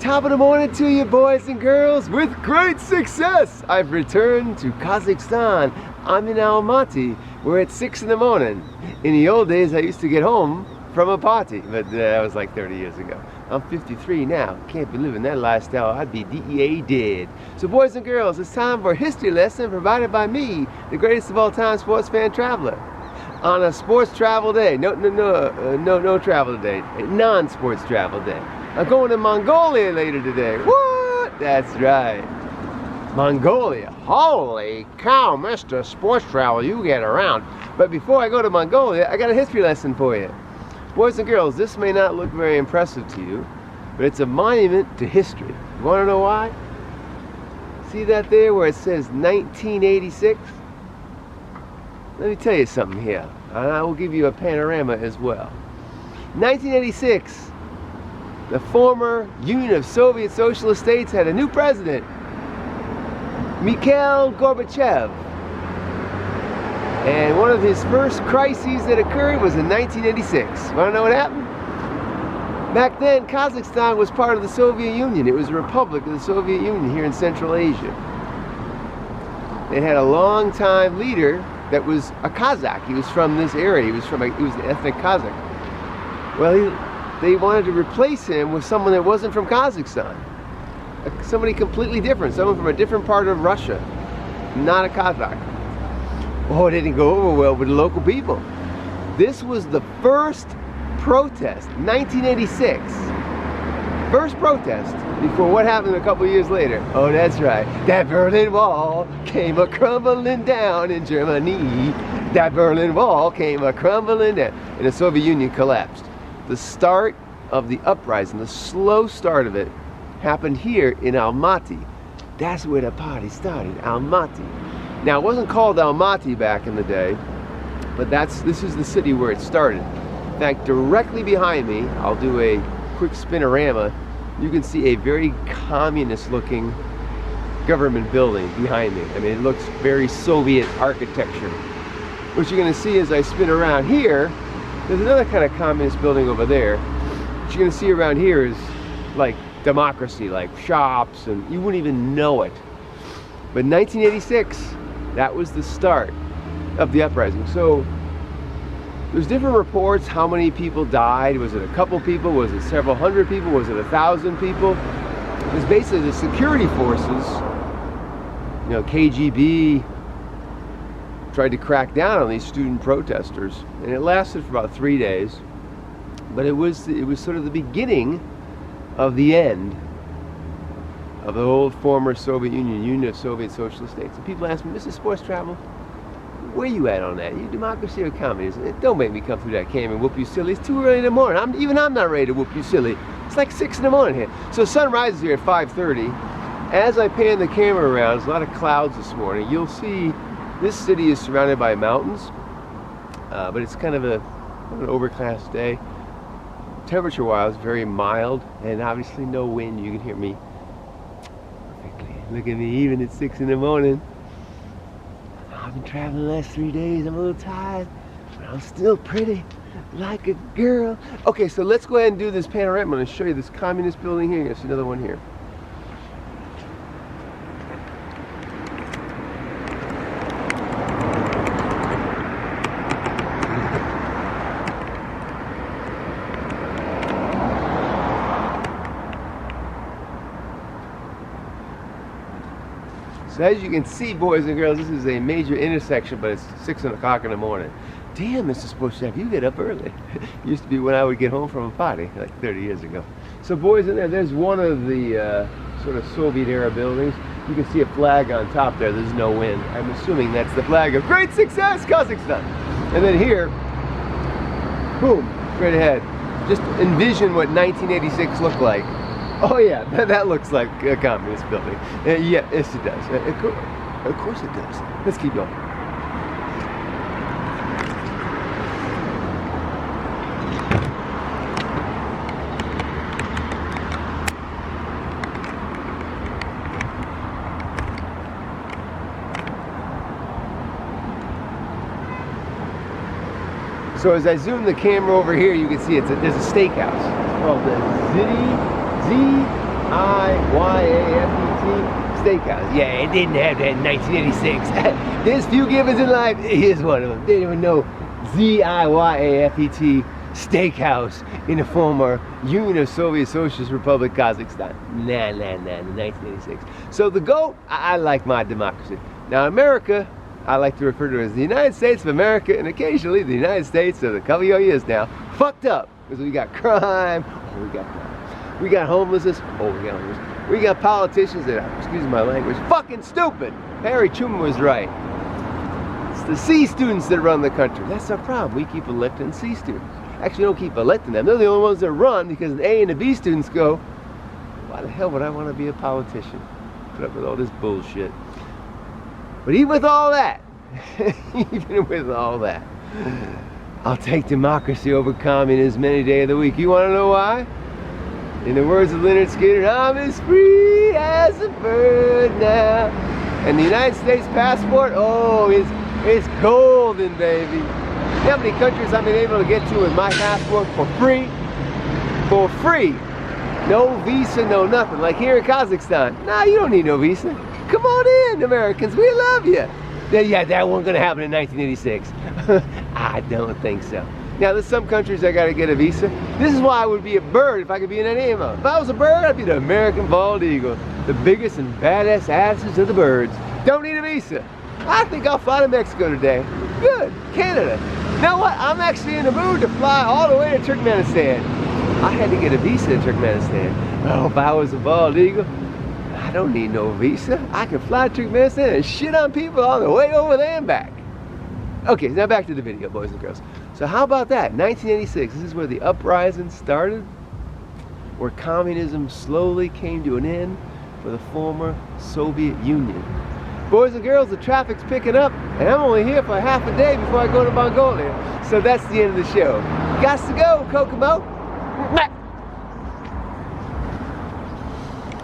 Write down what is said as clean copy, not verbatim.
Top of the morning to you, boys and girls. With great success, I've returned to Kazakhstan. I'm in Almaty. We're at 6 in the morning. In the old days, I used to get home from a party, but that was like 30 years ago. I'm 53 now. Can't be living that lifestyle. I'd be DEA dead. So boys and girls, it's time for a history lesson provided by me, the greatest of all time sports fan traveler. On a sports travel day. No travel day. A non-sports travel day. I'm going to Mongolia later today. What? That's right. Mongolia. Holy cow, Mr. Sports Travel, you get around. But before I go to Mongolia, I got a history lesson for you. Boys and girls, this may not look very impressive to you, but it's a monument to history. You want to know why? See that there where it says 1986? Let me tell you something here, and I will give you a panorama as well. 1986, the former Union of Soviet Socialist States had a new president, Mikhail Gorbachev. And one of his first crises that occurred was in 1986. Want to know what happened? Back then, Kazakhstan was part of the Soviet Union. It was a republic of the Soviet Union here in Central Asia. They had a long-time leader that was a Kazakh. He was from this area. He was an ethnic Kazakh. Well, they wanted to replace him with someone that wasn't from Kazakhstan. Somebody completely different. Someone from a different part of Russia. Not a Kazakh. Oh, it didn't go over well with the local people. This was the first protest, 1986. First protest before what happened a couple years later. Oh, that's right. That Berlin Wall came a-crumbling down in Germany. That Berlin Wall came a-crumbling down. And the Soviet Union collapsed. The start of the uprising, the slow start of it, happened here in Almaty. That's where the party started, Almaty. Now, it wasn't called Almaty back in the day, but this is the city where it started. In fact, directly behind me, I'll do a quick spinorama, you can see a very communist-looking government building behind me. I mean, it looks very Soviet architecture. What you're going to see as I spin around here, there's another kind of communist building over there. What you're going to see around here is like democracy, like shops, and you wouldn't even know it. But 1986, that was the start of the uprising. So there's different reports how many people died. Was it a couple people? Was it several hundred people? Was it 1,000 people? It was basically the security forces, you know, KGB, tried to crack down on these student protesters, and it lasted for about 3 days. But it was sort of the beginning of the end of the old former Soviet Union of Soviet Socialist States. And people ask me, Mr. Sports Travel, where you at on that? You democracy or communism? Don't make me come through that cam and whoop you silly. It's too early in the morning. Even I'm not ready to whoop you silly. It's like 6 in the morning here. So sun rises here at 5:30. As I pan the camera around, there's a lot of clouds this morning. You'll see this city is surrounded by mountains, but it's kind of an overcast day. Temperature-wise, very mild, and obviously no wind. You can hear me perfectly. Look at me, even at 6 in the morning. I've been traveling the last 3 days. I'm a little tired, but I'm still pretty, like a girl. Okay, so let's go ahead and do this panorama. I'm going to show you this communist building here. There's another one here. So as you can see, boys and girls, this is a major intersection, but it's 6 o'clock in the morning. Damn, Mr. Sports Chef, you get up early. Used to be when I would get home from a party, like 30 years ago. So boys and there's one of the sort of Soviet-era buildings. You can see a flag on top there. There's no wind. I'm assuming that's the flag of great success, Kazakhstan. And then here, boom, straight ahead. Just envision what 1986 looked like. Oh yeah, that looks like a communist building. Yeah, yes it does. Of course it does. Let's keep going. So as I zoom the camera over here, you can see there's a steakhouse. It's called the Steakhouse. Yeah, it didn't have that in 1986. There's few givers in life. Here's one of them. They didn't even know ZIYAFET Steakhouse in the former Union of Soviet Socialist Republic Kazakhstan. Nah, 1986. So the GOAT, I like my democracy. Now America, I like to refer to it as the United States of America, and occasionally the United States of a couple of years now, fucked up. Because we got crime, oh we got crime. We got homelessness, oh we got homelessness. We got politicians that are, excuse my language, fucking stupid. Harry Truman was right. It's the C students that run the country. That's our problem. We keep electing C students. Actually, we don't keep electing them. They're the only ones that run because the A and the B students go, why the hell would I want to be a politician? Put up with all this bullshit. But even with all that, I'll take democracy over communism any day of the week. You want to know why? In the words of Leonard Skinner, I'm as free as a bird now. And the United States passport, oh, it's golden, baby. You know how many countries I've been able to get to with my passport for free? For free. No visa, no nothing. Like here in Kazakhstan. Nah, you don't need no visa. Come on in, Americans, we love you. Yeah, that wasn't gonna happen in 1986. I don't think so. Now, there's some countries I gotta get a visa. This is why I would be a bird if I could be in any animal. If I was a bird, I'd be the American bald eagle. The biggest and baddest asses of the birds. Don't need a visa. I think I'll fly to Mexico today. Good, Canada. You know what? I'm actually in the mood to fly all the way to Turkmenistan. I had to get a visa in Turkmenistan. Oh, if I was a bald eagle, I don't need no visa. I can fly to Turkmenistan and shit on people on the way over there and back. Okay, now back to the video, boys and girls. So how about that? 1986, this is where the uprising started, where communism slowly came to an end for the former Soviet Union. Boys and girls, the traffic's picking up, and I'm only here for half a day before I go to Mongolia. So that's the end of the show. Got to go, Kokomo.